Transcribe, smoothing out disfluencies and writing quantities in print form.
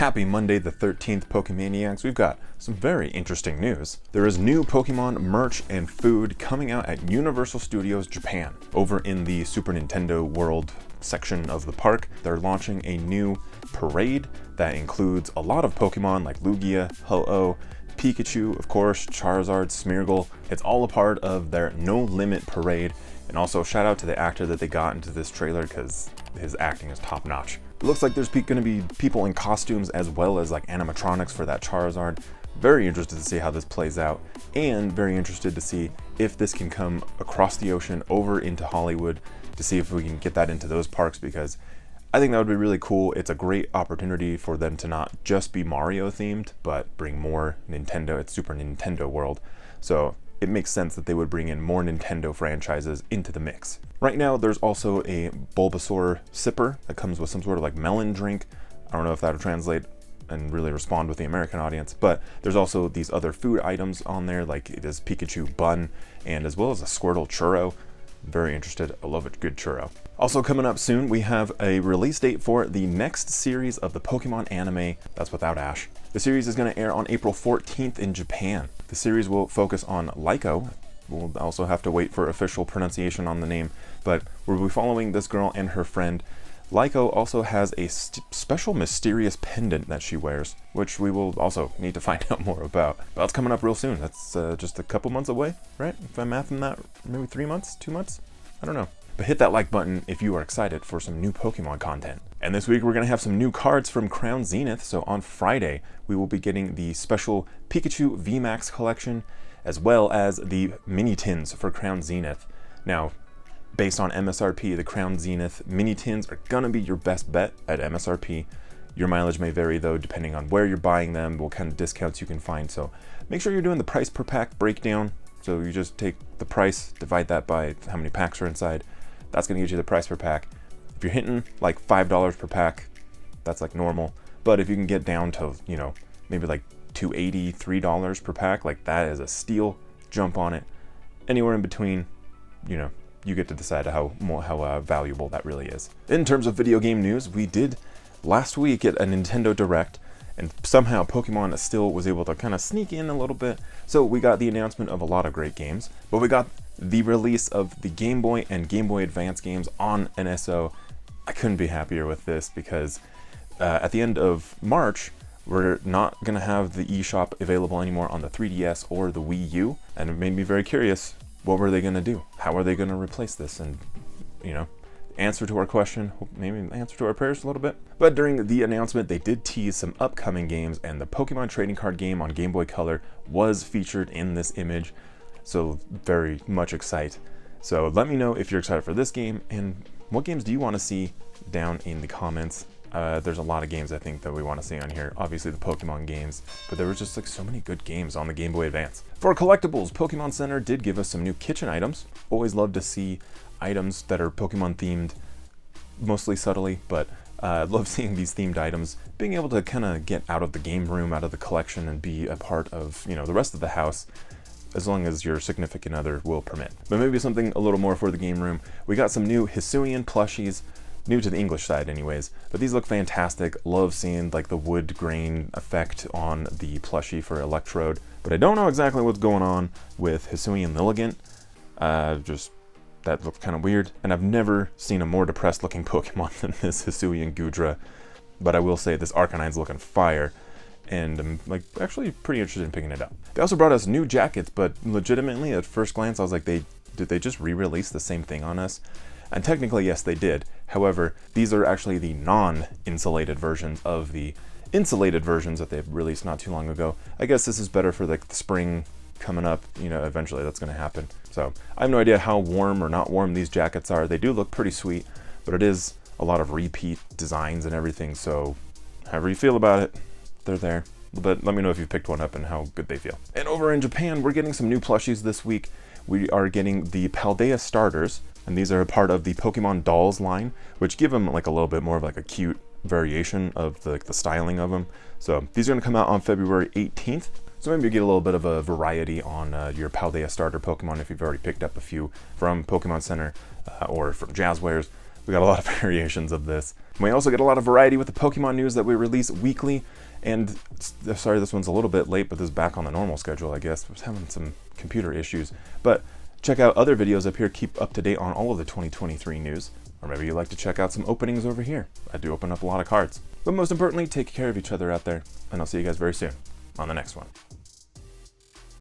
Happy Monday the 13th, Pokemaniacs. We've got some very interesting news. There is new Pokemon merch and food coming out at Universal Studios Japan. Over in the Super Nintendo World section of the park, they're launching a new parade that includes a lot of Pokemon like Lugia, Ho-Oh, Pikachu, of course, Charizard, Smeargle. It's all a part of their No Limit parade. And also shout out to the actor that they got into this trailer because his acting is top notch. It looks like there's going to be people in costumes as well as like animatronics for that Charizard. Very interested to see how this plays out, and very interested to see if this can come across the ocean over into Hollywood to see if we can get that into those parks, because I think that would be really cool. It's a great opportunity for them to not just be Mario themed, but bring more Nintendo. It's Super Nintendo World. So it makes sense that they would bring in more Nintendo franchises into the mix. Right now, there's also a Bulbasaur sipper that comes with some sort of like melon drink. I don't know if that'll translate and really respond with the American audience, but there's also these other food items on there, like it is Pikachu bun, and as well as a Squirtle churro. Very interested. I love a good churro. Also coming up soon, we have a release date for the next series of the Pokemon anime. That's without Ash. The series is going to air on April 14th in Japan. The series will focus on Laiko. We'll also have to wait for official pronunciation on the name, but we'll be following this girl and her friend. Laiko also has a special mysterious pendant that she wears, which we will also need to find out more about. But that's coming up real soon. That's just a couple months away, right? If I'm mathing that, maybe 3 months, 2 months? I don't know. But hit that like button if you are excited for some new Pokemon content. And this week we're going to have some new cards from Crown Zenith. So on Friday, we will be getting the special Pikachu VMAX collection, as well as the mini tins for Crown Zenith. Now, based on MSRP, the Crown Zenith mini tins are gonna be your best bet at MSRP. Your mileage may vary though, depending on where you're buying them, what kind of discounts you can find. So make sure you're doing the price per pack breakdown. So you just take the price, divide that by how many packs are inside. That's gonna get you the price per pack. If you're hitting like $5 per pack, that's like normal. But if you can get down to, you know, maybe like $2.80, $3 per pack, like that is a steal. Jump on it. Anywhere in between, you know, you get to decide how valuable that really is. In terms of video game news, we did last week get a Nintendo Direct, and somehow Pokemon still was able to kind of sneak in a little bit. So we got the announcement of a lot of great games, but we got the release of the Game Boy and Game Boy Advance games on NSO. I couldn't be happier with this because at the end of March, we're not going to have the eShop available anymore on the 3DS or the Wii U, and it made me very curious. What were they going to do? How are they going to replace this? And, you know, answer to our question, maybe answer to our prayers a little bit. But during the announcement, they did tease some upcoming games, and the Pokemon trading card game on Game Boy Color was featured in this image. So very much excited. So let me know if you're excited for this game, and what games do you want to see down in the comments. There's a lot of games I think that we want to see on here. Obviously the Pokemon games, but there was just like so many good games on the Game Boy Advance. For collectibles, Pokemon Center did give us some new kitchen items. Always love to see items that are Pokemon themed, mostly subtly, but love seeing these themed items, being able to kind of get out of the game room, out of the collection, and be a part of, you know, the rest of the house, as long as your significant other will permit. But maybe something a little more for the game room. We got some new Hisuian plushies, new to the English side anyways, but these look fantastic. Love seeing like the wood grain effect on the plushie for Electrode, but I don't know exactly what's going on with Hisuian Lilligant. Just that looks kind of weird, and I've never seen a more depressed looking Pokemon than this Hisuian Gudra, but I will say this Arcanine's looking fire, and I'm like actually pretty interested in picking it up. They also brought us new jackets, but legitimately at first glance I was like, did they just re-release the same thing on us? And technically, yes, they did. However, these are actually the non-insulated versions of the insulated versions that they've released not too long ago. I guess this is better for like the spring coming up, you know, eventually that's going to happen. So I have no idea how warm or not warm these jackets are. They do look pretty sweet, but it is a lot of repeat designs and everything. So however you feel about it, they're there. But let me know if you've picked one up and how good they feel. And over in Japan, we're getting some new plushies this week. We are getting the Paldea starters, and these are a part of the Pokemon Dolls line, which give them like a little bit more of like a cute variation of the styling of them. So these are going to come out on February 18th. So maybe you get a little bit of a variety on your Paldea starter Pokemon if you've already picked up a few from Pokemon Center or from Jazzwares. We got a lot of variations of this. And we also get a lot of variety with the Pokemon news that we release weekly. And sorry, this one's a little bit late, but this is back on the normal schedule, I guess. I was having some computer issues. But check out other videos up here. Keep up to date on all of the 2023 news. Or maybe you'd like to check out some openings over here. I do open up a lot of cards. But most importantly, take care of each other out there. And I'll see you guys very soon on the next one.